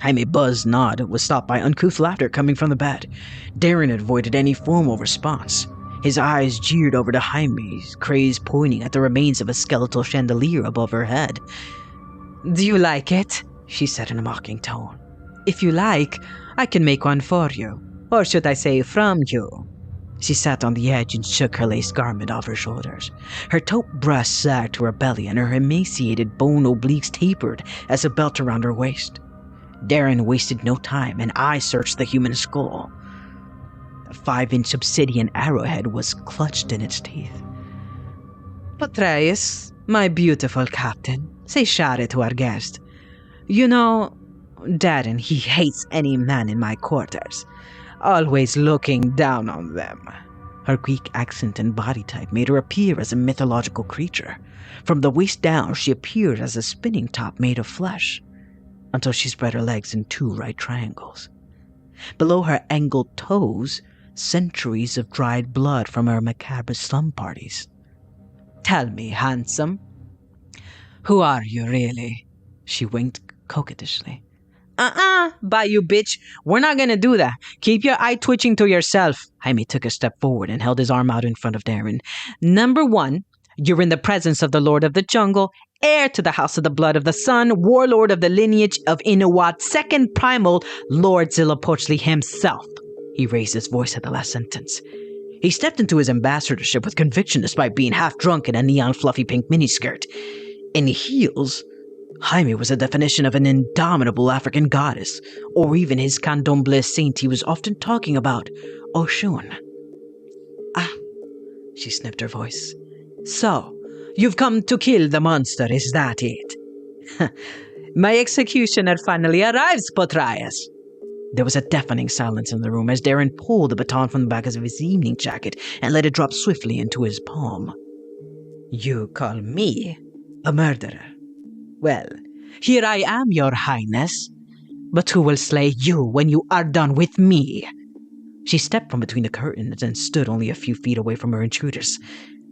Jaime Buzz's nod was stopped by uncouth laughter coming from the bed. Darren avoided any formal response. His eyes jeered over to Jaime's craze, pointing at the remains of a skeletal chandelier above her head. "Do you like it?" she said in a mocking tone. "If you like, I can make one for you. Or should I say from you?" She sat on the edge and shook her lace garment off her shoulders. Her taupe breasts sagged to her belly and her emaciated bone obliques tapered as a belt around her waist. Darren wasted no time and eye searched the human skull. A 5-inch obsidian arrowhead was clutched in its teeth. "Patreus, my beautiful captain, say share to our guest. You know, Darren, he hates any man in my quarters, always looking down on them." Her Greek accent and body type made her appear as a mythological creature. From the waist down, she appeared as a spinning top made of flesh, until she spread her legs in 2 right triangles. Below her angled toes, centuries of dried blood from her macabre slum parties. "Tell me, handsome, who are you really?" She winked coquettishly. Bye you bitch. We're not gonna do that. Keep your eye twitching to yourself." Jaime took a step forward and held his arm out in front of Darren. "Number 1, you're in the presence of the Lord of the Jungle, heir to the House of the Blood of the Sun, warlord of the lineage of Inuwat, second primal Lord Zillapochli himself." He raised his voice at the last sentence. He stepped into his ambassadorship with conviction despite being half drunk in a neon fluffy pink miniskirt. In heels, Jaime was a definition of an indomitable African goddess, or even his candomblé saint he was often talking about, Oshun. "Ah," she sniffed her voice. "So, you've come to kill the monster, is that it?" "My executioner finally arrives, Patreus." There was a deafening silence in the room as Darren pulled the baton from the back of his evening jacket and let it drop swiftly into his palm. "You call me a murderer? Well, here I am, your highness. But who will slay you when you are done with me?" She stepped from between the curtains and stood only a few feet away from her intruders.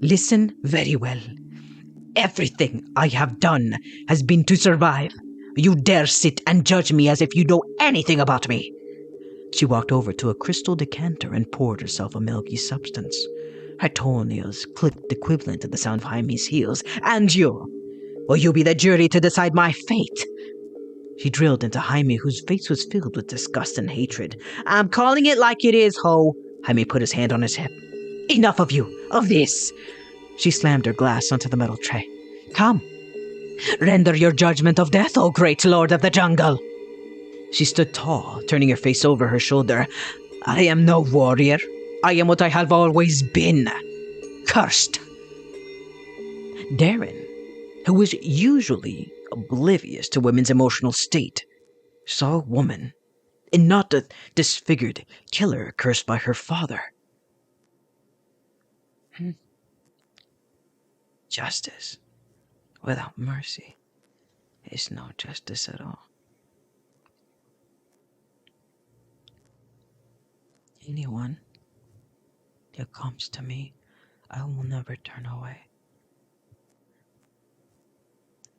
"Listen very well. Everything I have done has been to survive. You dare sit and judge me as if you know anything about me." She walked over to a crystal decanter and poured herself a milky substance. Her toenails clicked equivalent to the sound of Jaime's heels. "And you? Will you be the jury to decide my fate?" She drilled into Jaime, whose face was filled with disgust and hatred. "I'm calling it like it is, ho!" Jaime put his hand on his hip. "Enough of you, of this!" She slammed her glass onto the metal tray. "Come, render your judgment of death, O great lord of the jungle." She stood tall, turning her face over her shoulder. "I am no warrior. I am what I have always been. Cursed." Darren, who was usually oblivious to women's emotional state, saw a woman, and not a disfigured killer cursed by her father. Justice without mercy is no justice at all. Anyone who comes to me, I will never turn away.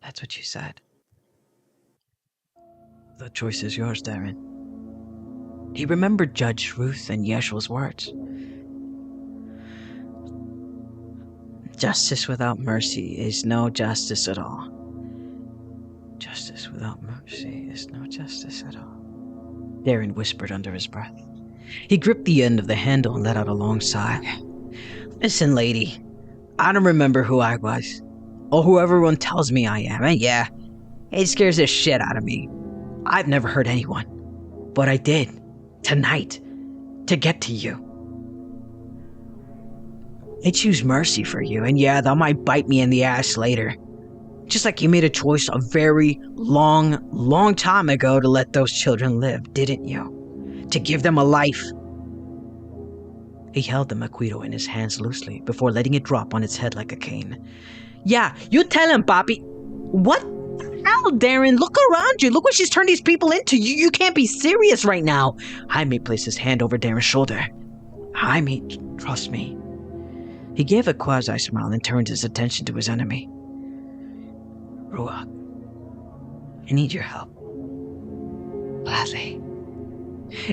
That's what you said. The choice is yours, Darren. He remembered Judge Ruth and Yeshua's words. Justice without mercy is no justice at all. Justice without mercy is no justice at all, Darren whispered under his breath. He gripped the end of the handle and let out a long sigh. "Listen, lady, I don't remember who I was, or who everyone tells me I am, and yeah, it scares the shit out of me. I've never hurt anyone, but I did, tonight, to get to you. I choose mercy for you, and yeah, that might bite me in the ass later. Just like you made a choice a very long time ago to let those children live, didn't you? To give them a life." He held the Maquito in his hands loosely before letting it drop on its head like a cane. "Yeah, you tell him, Papi." "What the hell, Darren? Look around you. Look what she's turned these people into. You can't be serious right now." Jaime placed his hand over Darren's shoulder. "Jaime, trust me." He gave a quasi-smile and turned his attention to his enemy. "Ruach, I need your help. Gladly.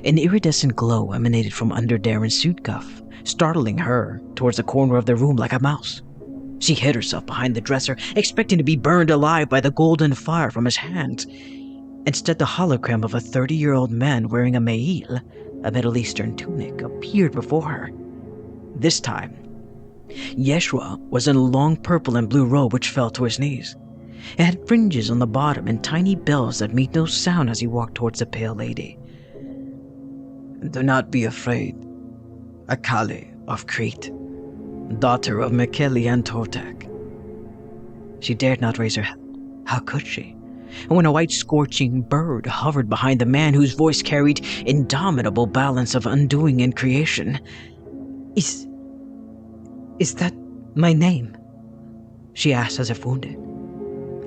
An iridescent glow emanated from under Darren's suit cuff, startling her towards the corner of the room like a mouse. She hid herself behind the dresser, expecting to be burned alive by the golden fire from his hands. Instead, the hologram of a 30-year-old man wearing a me'il, a Middle Eastern tunic, appeared before her. This time, Yeshua was in a long purple and blue robe which fell to his knees. It had fringes on the bottom and tiny bells that made no sound as he walked towards the pale lady. "Do not be afraid, Akali of Crete, daughter of Mekeli and Totek." She dared not raise her head. How could she? And when a white scorching bird hovered behind the man whose voice carried indomitable balance of undoing and creation. Is that my name?" she asked as if wounded.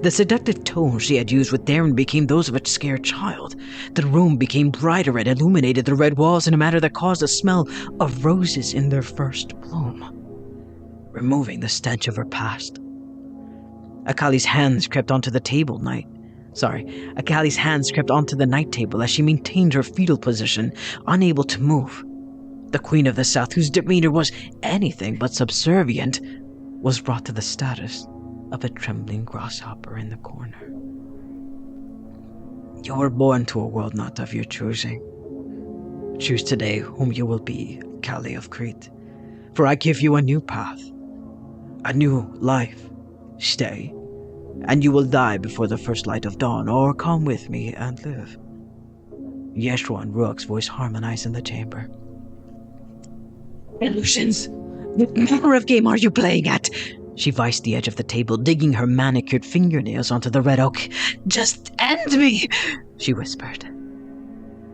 The seductive tones she had used with Darren became those of a scared child. The room became brighter and illuminated the red walls in a manner that caused the smell of roses in their first bloom, removing the stench of her past. Akali's hands crept onto the night table as she maintained her fetal position, unable to move. The Queen of the South, whose demeanor was anything but subservient, was brought to the status of a trembling grasshopper in the corner. "You were born to a world not of your choosing. Choose today whom you will be, Kali of Crete, for I give you a new path, a new life. Stay, and you will die before the first light of dawn, or come with me and live." Yeshua and Ruach's voice harmonized in the chamber. "Illusions! What manner of game are you playing at?" She viced the edge of the table, digging her manicured fingernails onto the red oak. "Just end me," she whispered.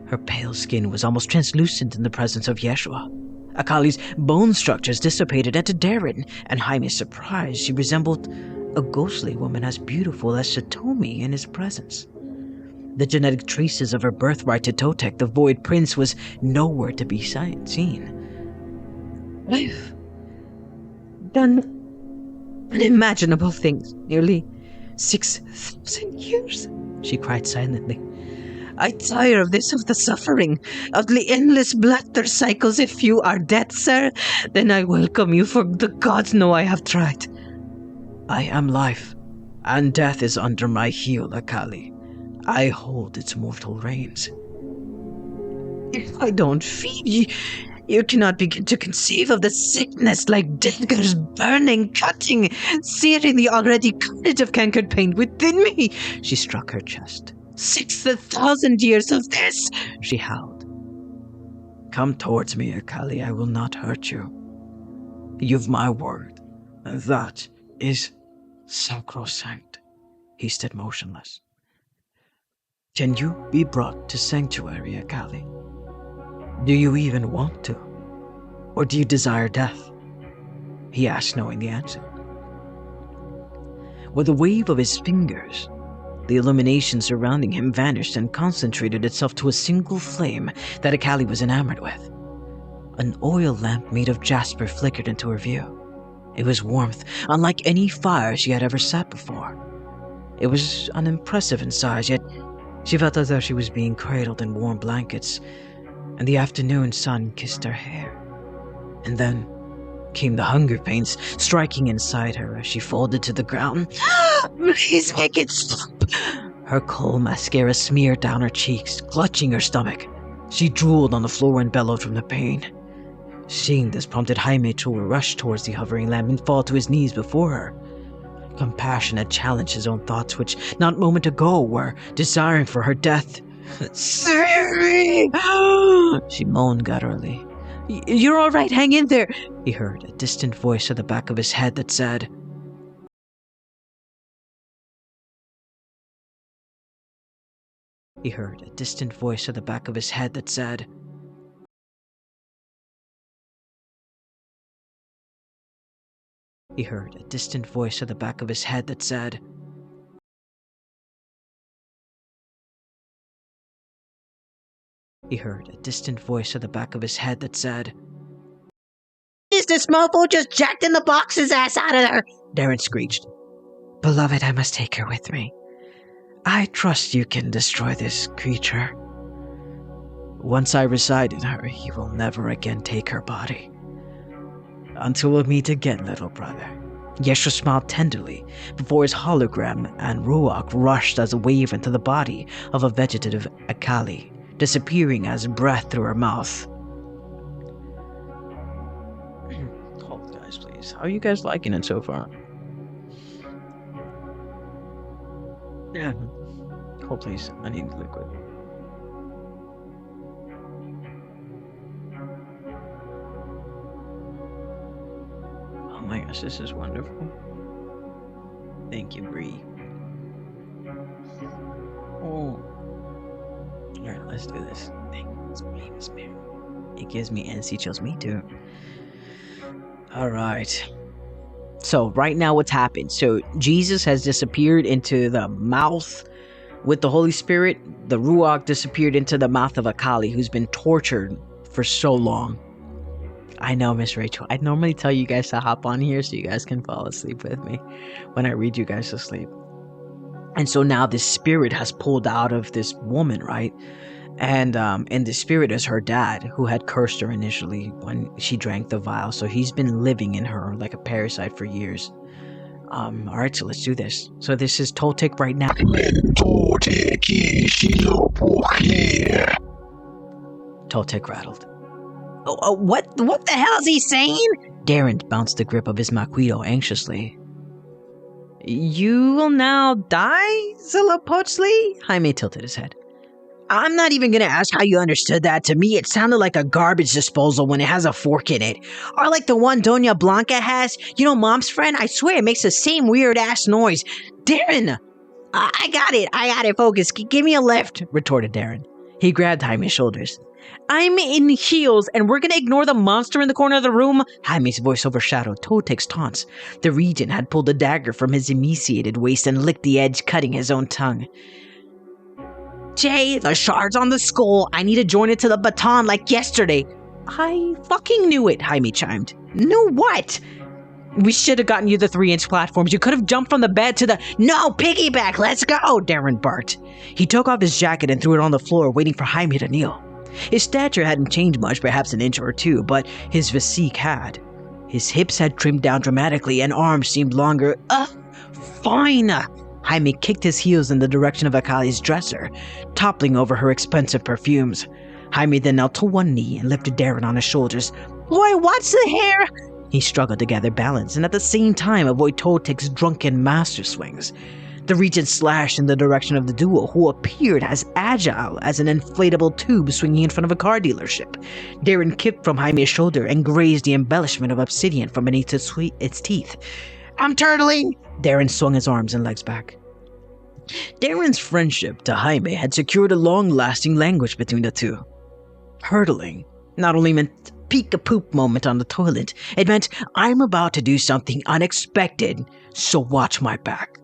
Her pale skin was almost translucent in the presence of Yeshua. Akali's bone structures dissipated, and to Darren and Jaime's surprise, she resembled a ghostly woman as beautiful as Satomi in his presence. The genetic traces of her birthright to Totek, the Void Prince, was nowhere to be seen. "I've done unimaginable things, nearly 6,000 years, she cried silently. "I tire of this, of the suffering, of the endless blood cycles. If you are dead, sir, then I welcome you, for the gods know I have tried." "I am life, and death is under my heel, Akali. I hold its mortal reins." "If I don't feed you, you cannot begin to conceive of the sickness like daggers burning, cutting, searing the already carnage of cankered pain within me." She struck her chest. 6,000 years of this, she howled. "Come towards me, Akali. I will not hurt you. You've my word, and that is sacrosanct." He stood motionless. "Can you be brought to sanctuary, Akali? Do you even want to? Or do you desire death?" he asked, knowing the answer. With a wave of his fingers, the illumination surrounding him vanished and concentrated itself to a single flame that Akali was enamored with. An oil lamp made of jasper flickered into her view. It was warmth, unlike any fire she had ever sat before. It was unimpressive in size, yet she felt as though she was being cradled in warm blankets, and the afternoon sun kissed her hair. And then came the hunger pains, striking inside her as she folded to the ground. "Please make it stop!" Her coal mascara smeared down her cheeks, clutching her stomach. She drooled on the floor and bellowed from the pain. Seeing this prompted Jaime to rush towards the hovering lamp and fall to his knees before her. Compassion had challenged his own thoughts, which not a moment ago were desiring for her death. "Save me!" she moaned gutturally. "You're all right, hang in there," he heard a distant voice at the back of his head that said. He heard a distant voice at the back of his head that said. He heard a distant voice at the back of his head that said. He heard a distant voice at the back of his head that said. "Is this mofo just jacked in the box his ass out of there?" Darren screeched. "Beloved, I must take her with me. I trust you can destroy this creature." Once I reside in her, he will never again take her body. Until we meet again, little brother. Yeshua smiled tenderly before his hologram and Ruach rushed as a wave into the body of a vegetative Akali, disappearing as breath through her mouth. Hold, guys, please. How are you guys liking it so far? Yeah. Hold, please. I need liquid. Oh my gosh, this is wonderful. Thank you, Bree. Oh. Alright, let's do this. Thank you, Miss Mary. It gives me NC chills. Me too. Alright. So, right now what's happened? So, Jesus has disappeared into the mouth with the Holy Spirit. The Ruach disappeared into the mouth of Akali, who's been tortured for so long. I know, Miss Rachel. I normally tell you guys to hop on here so you guys can fall asleep with me when I read you guys to sleep. And so now this spirit has pulled out of this woman, right? And the spirit is her dad, who had cursed her initially when she drank the vial. So he's been living in her like a parasite for years. Alright, so let's do this. So this is Toltec right now. Toltec rattled. What the hell is he saying? Darren bounced the grip of his Maquito anxiously. You will now die, Zilopochli? Jaime tilted his head. I'm not even gonna ask how you understood that. To me, it sounded like a garbage disposal when it has a fork in it. Or like the one Doña Blanca has. You know, Mom's friend? I swear it makes the same weird-ass noise. Darren! I got it, focus. Give me a lift, retorted Darren. He grabbed Jaime's shoulders. I'm in heels, and we're gonna ignore the monster in the corner of the room? Jaime's voice overshadowed Toltec's taunts. The regent had pulled a dagger from his emaciated waist and licked the edge, cutting his own tongue. Jay, the shard's on the skull. I need to join it to the baton like yesterday. I fucking knew it, Jaime chimed. Knew what? We should have gotten you the 3-inch platforms. You could have jumped from the bed to the... No, piggyback, let's go, Darren barked. He took off his jacket and threw it on the floor, waiting for Jaime to kneel. His stature hadn't changed much, perhaps an inch or two, but his physique had. His hips had trimmed down dramatically, and arms seemed longer. Fine! Jaime kicked his heels in the direction of Akali's dresser, toppling over her expensive perfumes. Jaime then knelt to one knee and lifted Darren on his shoulders. Boy, what's the hair? He struggled to gather balance and at the same time avoid Toltec's drunken master swings. The regent slashed in the direction of the duo, who appeared as agile as an inflatable tube swinging in front of a car dealership. Darren kicked from Jaime's shoulder and grazed the embellishment of obsidian from beneath its teeth. I'm turtling! Darren swung his arms and legs back. Darren's friendship to Jaime had secured a long-lasting language between the two. Hurtling not only meant peek-a-poop moment on the toilet, it meant I'm about to do something unexpected, so watch my back.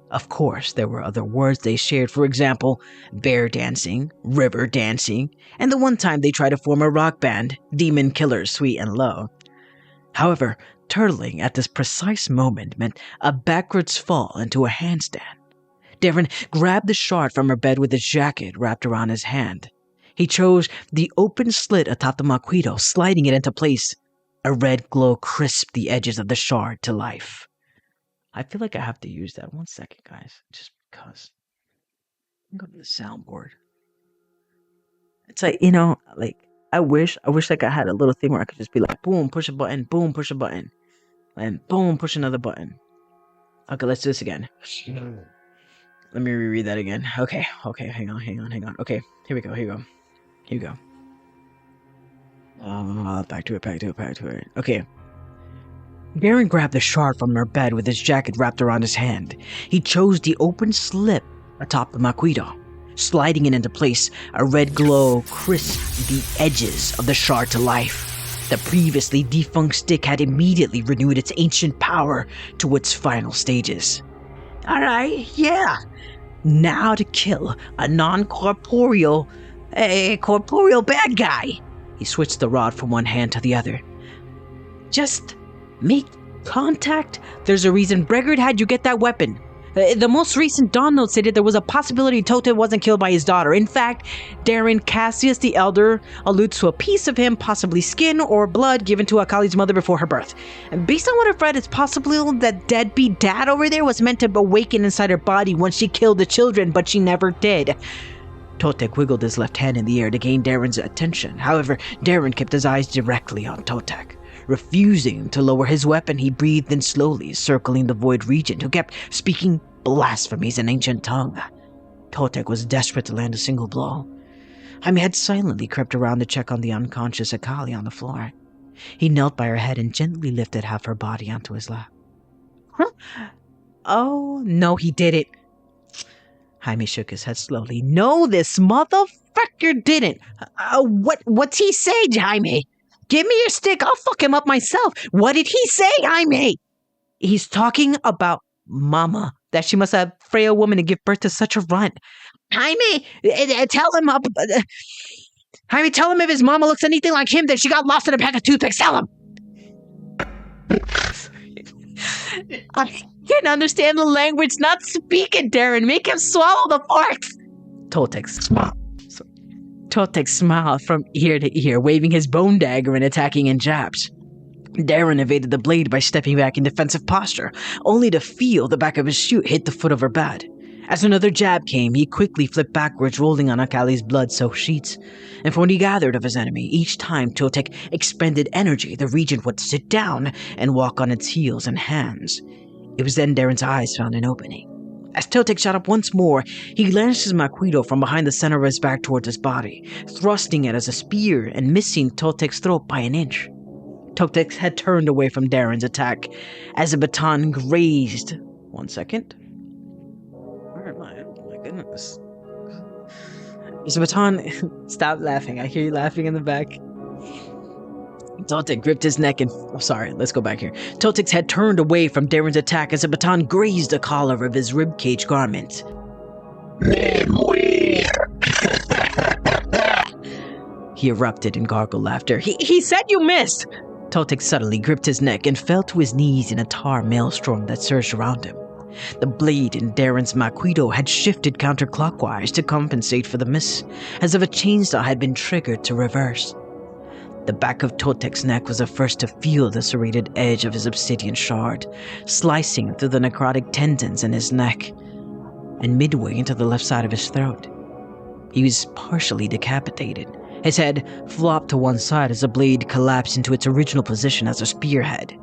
Of course, there were other words they shared, for example, bear dancing, river dancing, and the one time they tried to form a rock band, Demon Killers Sweet and Low. However, turtling at this precise moment meant a backwards fall into a handstand. Darren grabbed the shard from her bed with his jacket wrapped around his hand. He chose the open slit atop the Maquito, sliding it into place. A red glow crisped the edges of the shard to life. I feel like I have to use that. 1 second, guys. Just because. Go to the soundboard. It's like, I wish like I had a little thing where I could just be like, boom, push a button, boom, push a button, and boom, push another button. Okay, let's do this again. Let me reread that again. Okay, hang on. Okay, here we go. Back to it. Okay. Darren grabbed the shard from her bed with his jacket wrapped around his hand. He chose the open slit atop the Maquito. Sliding it into place, a red glow crisped the edges of the shard to life. The previously defunct stick had immediately renewed its ancient power to its final stages. Alright, yeah. Now to kill a non-corporeal, corporeal bad guy. He switched the rod from one hand to the other. Just make contact. There's a reason Bregard had you get that weapon. The most recent Dawn note stated there was a possibility Tote wasn't killed by his daughter. In fact, Darren Cassius the Elder alludes to a piece of him, possibly skin or blood, given to Akali's mother before her birth. And based on what I've read, it's possible that deadbeat dad over there was meant to awaken inside her body once she killed the children, but she never did. Totek wiggled his left hand in the air to gain Darren's attention. However, Darren kept his eyes directly on Totek. Refusing to lower his weapon, he breathed in slowly, circling the void regent, who kept speaking blasphemies in ancient tongue. Totek was desperate to land a single blow. Jaime had silently crept around to check on the unconscious Akali on the floor. He knelt by her head and gently lifted half her body onto his lap. Huh? Oh, no, he didn't. Jaime shook his head slowly. No, this motherfucker didn't. What's he say, Jaime? Give me your stick, I'll fuck him up myself. What did he say, Jaime? He's talking about Mama, that she must have a frail woman to give birth to such a runt. Jaime, tell him Jaime, tell him if his mama looks anything like him, then she got lost in a pack of toothpicks. Tell him. I can't understand the language. Not speak it, Darren. Make him swallow the forks. Totek smiled from ear to ear, waving his bone dagger and attacking in jabs. Darren evaded the blade by stepping back in defensive posture, only to feel the back of his shoe hit the foot of her bed. As another jab came, he quickly flipped backwards, rolling on Akali's blood-soaked sheets. And from what he gathered of his enemy, each time Totek expended energy, the regent would sit down and walk on its heels and hands. It was then Darren's eyes found an opening. As Totek shot up once more, he lanced his maquito from behind the center of his back towards his body, thrusting it as a spear and missing Totek's throat by an inch. Totek had turned away from Darren's attack as a baton grazed. 1 second. Where am I? Oh my goodness. As a baton... Stop laughing. I hear you laughing in the back. Totek gripped his neck and... Oh, sorry, let's go back here. Totek's head turned away from Darren's attack as a baton grazed the collar of his ribcage garment. He erupted in gargled laughter. He said you missed! Totek suddenly gripped his neck and fell to his knees in a tar maelstrom that surged around him. The blade in Darren's maquito had shifted counterclockwise to compensate for the miss, as if a chainsaw had been triggered to reverse. The back of Totek's neck was the first to feel the serrated edge of his obsidian shard, slicing through the necrotic tendons in his neck, and midway into the left side of his throat. He was partially decapitated. His head flopped to one side as the blade collapsed into its original position as a spearhead.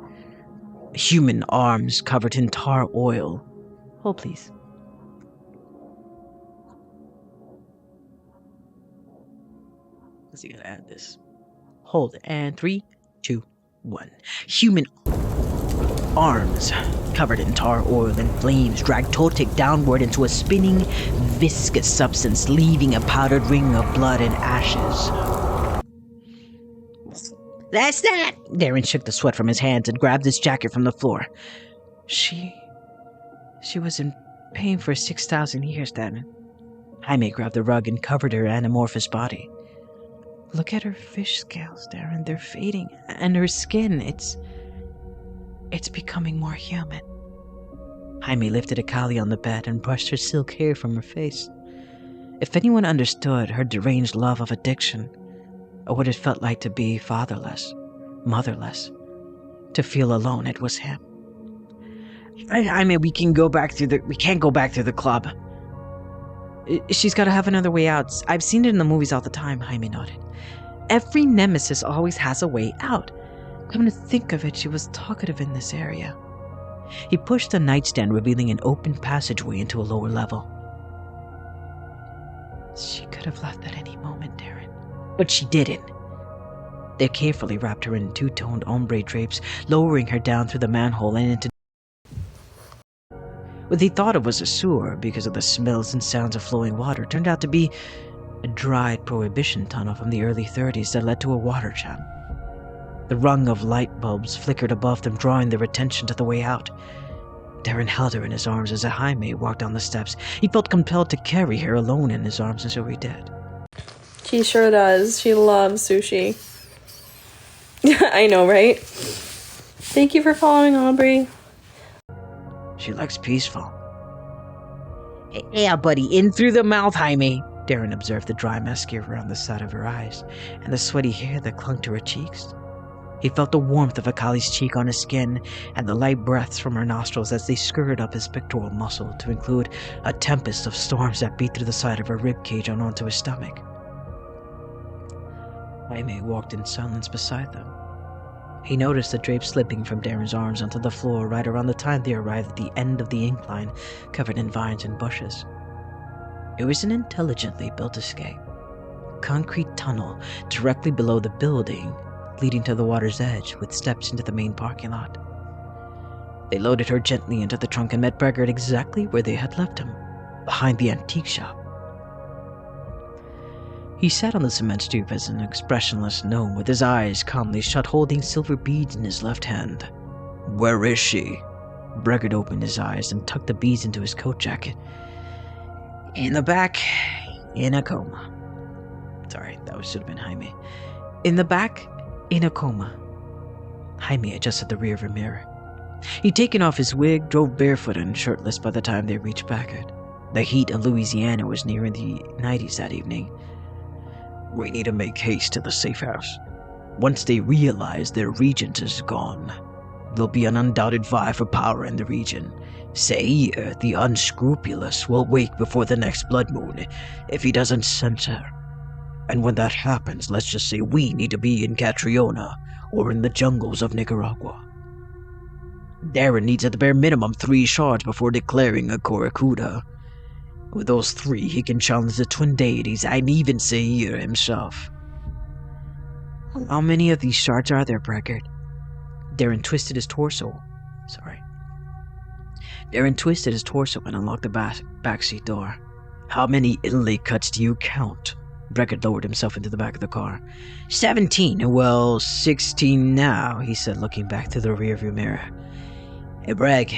Human arms covered in tar oil. Hold, please. Let's see, gotta add this. Hold, and 3, 2, 1. Human arms covered in tar oil and flames dragged Totek downward into a spinning, viscous substance, leaving a powdered ring of blood and ashes. That's that! Darren shook the sweat from his hands and grabbed his jacket from the floor. She was in pain for 6,000 years, damn it. Jaime grabbed the rug and covered her anamorphous body. Look at her fish scales, Darren. They're fading. And her skin, it's becoming more human. Jaime lifted Akali on the bed and brushed her silk hair from her face. If anyone understood her deranged love of addiction, or what it felt like to be fatherless, motherless, to feel alone, it was him. I mean, we can't go back through the club. She's got to have another way out. I've seen it in the movies all the time, Jaime nodded. Every nemesis always has a way out. Come to think of it, she was talkative in this area. He pushed the nightstand, revealing an open passageway into a lower level. She could have left at any moment, Darren. But she didn't. They carefully wrapped her in two-toned ombre drapes, lowering her down through the manhole and into what they thought it was a sewer because of the smells and sounds of flowing water turned out to be a dried prohibition tunnel from the early 30s that led to a water jam. The rung of light bulbs flickered above them, drawing their attention to the way out. Darren held her in his arms as Jaime walked down the steps. He felt compelled to carry her alone in his arms, and so he did. She sure does. She loves sushi. I know, right? Thank you for following, Aubrey. She looks peaceful. Yeah, buddy, in through the mouth, Jaime. Darren observed the dry mascara around the side of her eyes and the sweaty hair that clung to her cheeks. He felt the warmth of Akali's cheek on his skin and the light breaths from her nostrils as they skirted up his pectoral muscle to include a tempest of storms that beat through the side of her ribcage and onto his stomach. Jaime walked in silence beside them. He noticed the drape slipping from Darren's arms onto the floor right around the time they arrived at the end of the incline, covered in vines and bushes. It was an intelligently built escape. A concrete tunnel directly below the building, leading to the water's edge with steps into the main parking lot. They loaded her gently into the trunk and met Bregard exactly where they had left him, behind the antique shop. He sat on the cement stoop as an expressionless gnome with his eyes calmly shut, holding silver beads in his left hand. "Where is she?" Bregard opened his eyes and tucked the beads into his coat jacket. "In the back, in a coma." Sorry, that should have been Jaime. "In the back, in a coma." Jaime adjusted the rearview mirror. He'd taken off his wig, drove barefoot and shirtless by the time they reached Packard. The heat of Louisiana was nearing the 90s that evening. "We need to make haste to the safe house. Once they realize their regent is gone, there'll be an undoubted vie for power in the region. Zaire, the unscrupulous, will wake before the next blood moon if he doesn't censor. And when that happens, let's just say we need to be in Catriona or in the jungles of Nicaragua. Darren needs at the bare minimum 3 shards before declaring a Korakuda. With those 3, he can challenge the twin deities and even Zaire himself." "How many of these shards are there, Bregard?" Darren twisted his torso and unlocked the backseat door. "How many inlay cuts do you count?" Bregard lowered himself into the back of the car. 17, well, 16 now, he said, looking back through the rearview mirror. "Hey, Breg,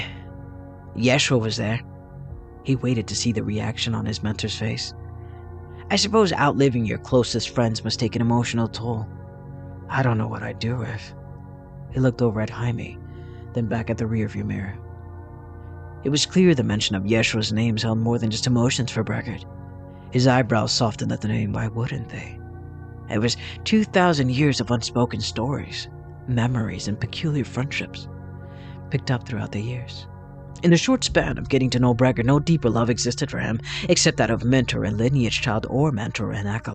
Yeshua was there." He waited to see the reaction on his mentor's face. "I suppose outliving your closest friends must take an emotional toll. I don't know what I'd do if..." He looked over at Jaime, then back at the rearview mirror. It was clear the mention of Yeshua's name held more than just emotions for Bregard. His eyebrows softened at the name. Why wouldn't they? It was 2,000 years of unspoken stories, memories, and peculiar friendships, picked up throughout the years. In the short span of getting to know Bregard, no deeper love existed for him, except that of mentor and lineage child or mentor and acolyte.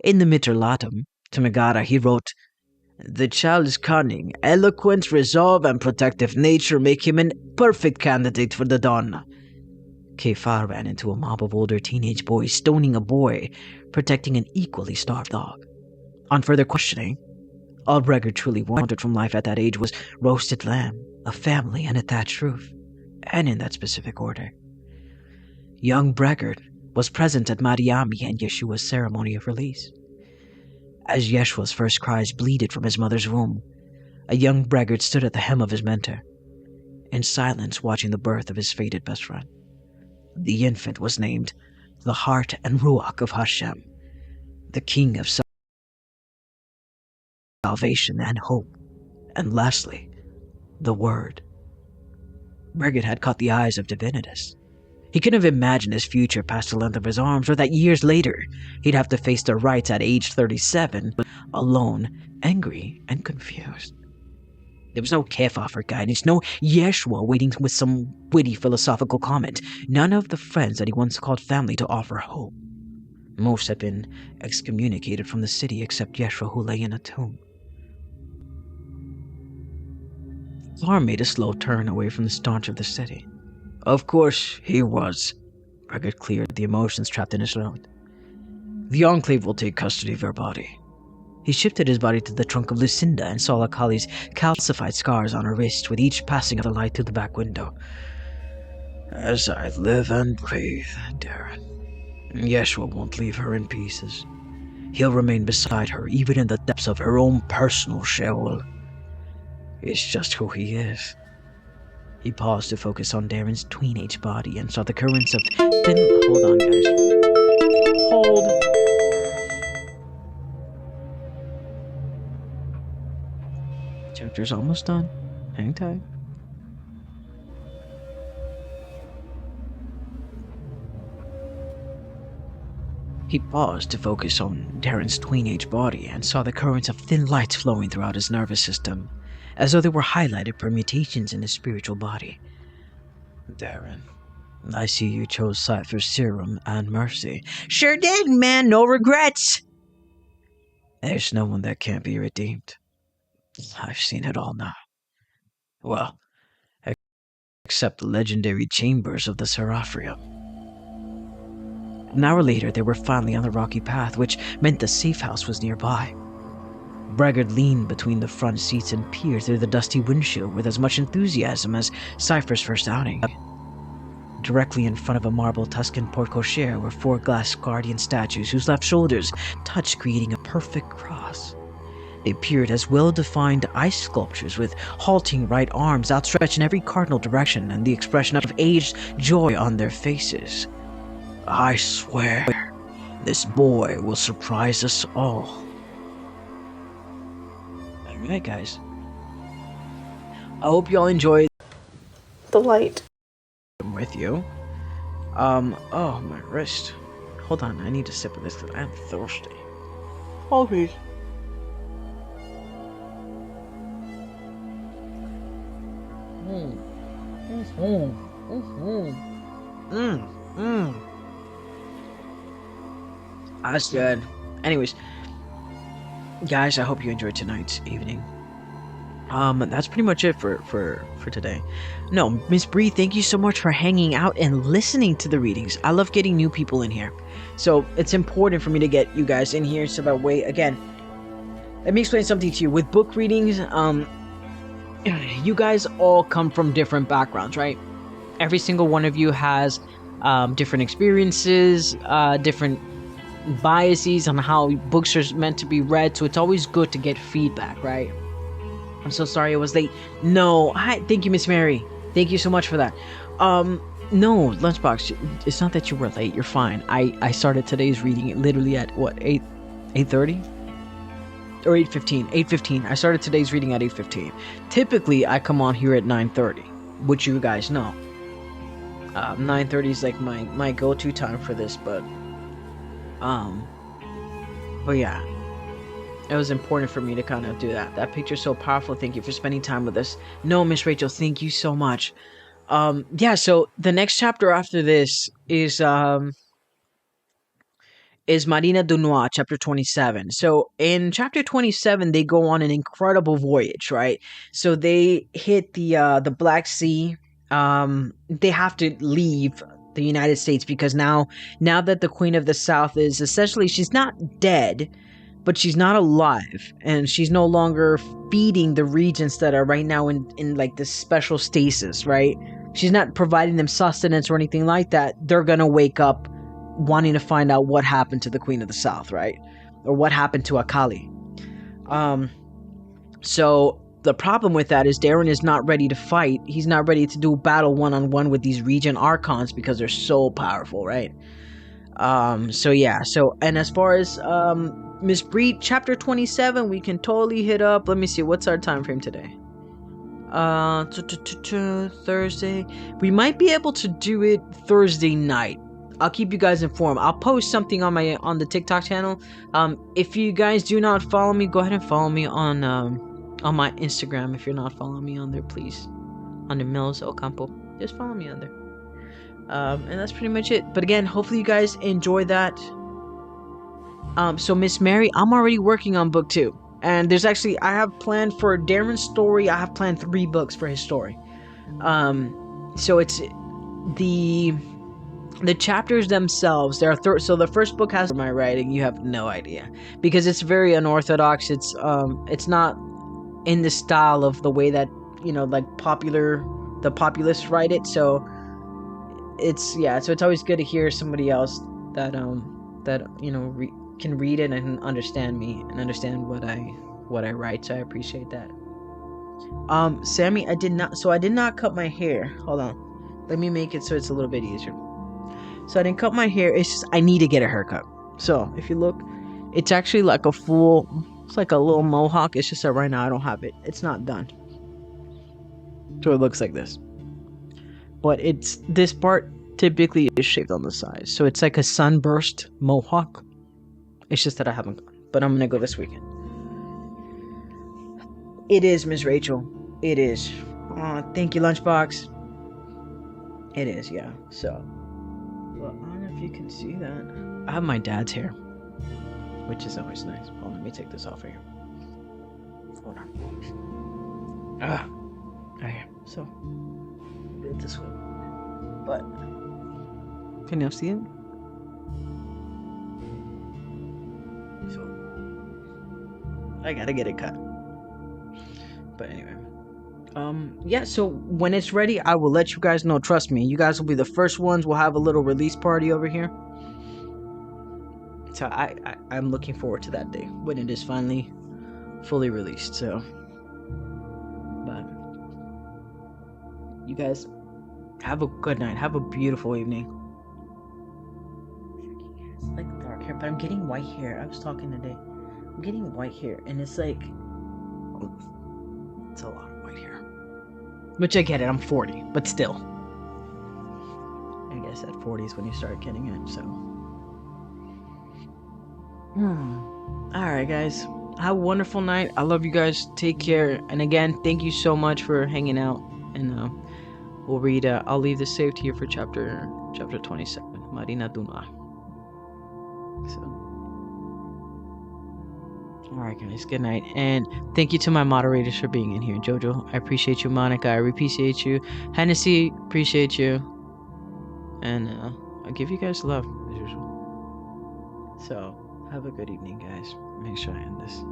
In the Mitrallatum, to Megara, he wrote, "The child is cunning, eloquent, resolve, and protective nature make him a perfect candidate for the Dawn." Kefar ran into a mob of older teenage boys stoning a boy, protecting an equally starved dog. On further questioning, all Bregard truly wanted from life at that age was roasted lamb, a family, and a thatched roof, and in that specific order. Young Bregard was present at Mariami and Yeshua's ceremony of release. As Yeshua's first cries bleated from his mother's womb, a young Bregard stood at the hem of his mentor, in silence watching the birth of his fated best friend. The infant was named the Heart and Ruach of Hashem, the King of Salvation and Hope, and lastly, the Word. Bregard had caught the eyes of Divinitas. He couldn't have imagined his future past the length of his arms, or that years later he'd have to face the rites at age 37, alone, angry, and confused. There was no Kefa for guidance, no Yeshua waiting with some witty philosophical comment, none of the friends that he once called family to offer hope. Most had been excommunicated from the city except Yeshua, who lay in a tomb. The car made a slow turn away from the staunch of the city. "Of course he was." Bregard cleared the emotions trapped in his throat. "The Enclave will take custody of her body." He shifted his body to the trunk of Lucinda and saw Akali's calcified scars on her wrist with each passing of the light through the back window. "As I live and breathe, Darren, Yeshua won't leave her in pieces. He'll remain beside her even in the depths of her own personal Sheol. It's just who he is." He paused to focus on Darren's teenage body and saw the currents of thin... Hold on, guys. Hold. Chapter's almost done. Hang tight. He paused to focus on Darren's teenage body and saw the currents of thin lights flowing throughout his nervous system, as though they were highlighted permutations in his spiritual body. Darren, I see you chose Cypher's serum and mercy. Sure did, man, no regrets! There's no one that can't be redeemed. I've seen it all now. Well, except the legendary chambers of the Seraphrium. An hour later, they were finally on the rocky path, which meant the safe house was nearby. Braggart leaned between the front seats and peered through the dusty windshield with as much enthusiasm as Cypher's first outing. Directly in front of a marble Tuscan porte-cochere were 4 glass guardian statues whose left shoulders touched, creating a perfect cross. They appeared as well-defined ice sculptures with halting right arms outstretched in every cardinal direction and the expression of aged joy on their faces. I swear, this boy will surprise us all. Alright, guys. I hope y'all enjoyed The light. with you. Oh, my wrist. Hold on, I need a sip of this because I'm thirsty. Oh, please. That's good. Anyways, guys, I hope you enjoyed tonight's evening. That's pretty much it for today. No, Miss Bree, thank you so much for hanging out and listening to the readings. I love getting new people in here. So it's important for me to get you guys in here so that way, again, let me explain something to you. With book readings, you guys all come from different backgrounds, right? Every single one of you has different experiences, different biases on how books are meant to be read, so it's always good to get feedback, right? I'm so sorry I was late. No, hi, thank you, Miss Mary. Thank you so much for that. No, Lunchbox, it's not that you were late. You're fine. I started today's reading literally at what, 8:30 or 8:15. 8:15. I started today's reading at 8:15. Typically, I come on here at 9:30, which you guys know. 9:30 is like my go-to time for this, but yeah. It was important for me to kind of do that. That picture's so powerful. Thank you for spending time with us. No, Miss Rachel, thank you so much. Yeah, so the next chapter after this is Marina Dunois, chapter 27. So in chapter 27, they go on an incredible voyage, right? So they hit the Black Sea. They have to leave the United States because now that the Queen of the South is essentially, she's not dead, but she's not alive, and she's no longer feeding the regions that are right now in like this special stasis, right? She's not providing them sustenance or anything like that. They're gonna wake up wanting to find out what happened to the Queen of the South, right? Or what happened to Akali. So the problem with that is Darren is not ready to fight. He's not ready to do battle one-on-one with these region archons because they're so powerful, right? So yeah, so, and as far as Miss Bree, chapter 27, we can totally hit up. Let me see, what's our time frame today? Thursday. We might be able to do it Thursday night. I'll keep you guys informed. I'll post something on the TikTok channel. If you guys do not follow me, go ahead and follow me on my Instagram. If you're not following me on there, please, under Milagros Ocampo, just follow me on there. And that's pretty much it. But again, hopefully you guys enjoy that. So Miss Mary, I'm already working on book 2. And there's actually, I have planned for Darren's story, I have planned 3 books for his story. So it's the chapters themselves. There are so the first book has my writing, you have no idea. Because it's very unorthodox. It's not in the style of the way that, like the populists write it. So it's always good to hear somebody else that can read it and understand me and understand what I write, so I appreciate that. Sammy, I did not cut my hair. Hold on. Let me make it so it's a little bit easier. So I didn't cut my hair. It's just I need to get a haircut. So if you look, it's actually like it's like a little mohawk. It's just that right now I don't have it. It's not done. So it looks like this. But this part typically is shaved on the side. So it's like a sunburst mohawk. It's just that I haven't gone. But I'm gonna go this weekend. It is, Miss Rachel. It is. Thank you, Lunchbox. It is, yeah. So, well, I don't know if you can see that. I have my dad's hair, which is always nice. Hold on, let me take this off here. Hold on. Okay. So, a bit this way. But, can you see it? So, I gotta get it cut. But anyway, yeah, so when it's ready, I will let you guys know. Trust me, you guys will be the first ones. We'll have a little release party over here. So I'm looking forward to that day when it is finally fully released. So, but you guys have a good night. Have a beautiful evening. It's like dark hair, but I'm getting white hair. I was talking today. I'm getting white hair, and it's like, it's a lot of white hair. Which I get it, I'm 40, but still. I guess at 40 is when you start getting it, so. Alright, guys. Have a wonderful night. I love you guys. Take care. And again, thank you so much for hanging out. And we'll read, I'll leave this saved here for chapter 27, Marina Duma. So. Alright, guys, good night. And thank you to my moderators for being in here. Jojo, I appreciate you. Monica, I appreciate you. Hennessy, appreciate you. And I give you guys love, as usual. So, have a good evening, guys. Make sure I end this.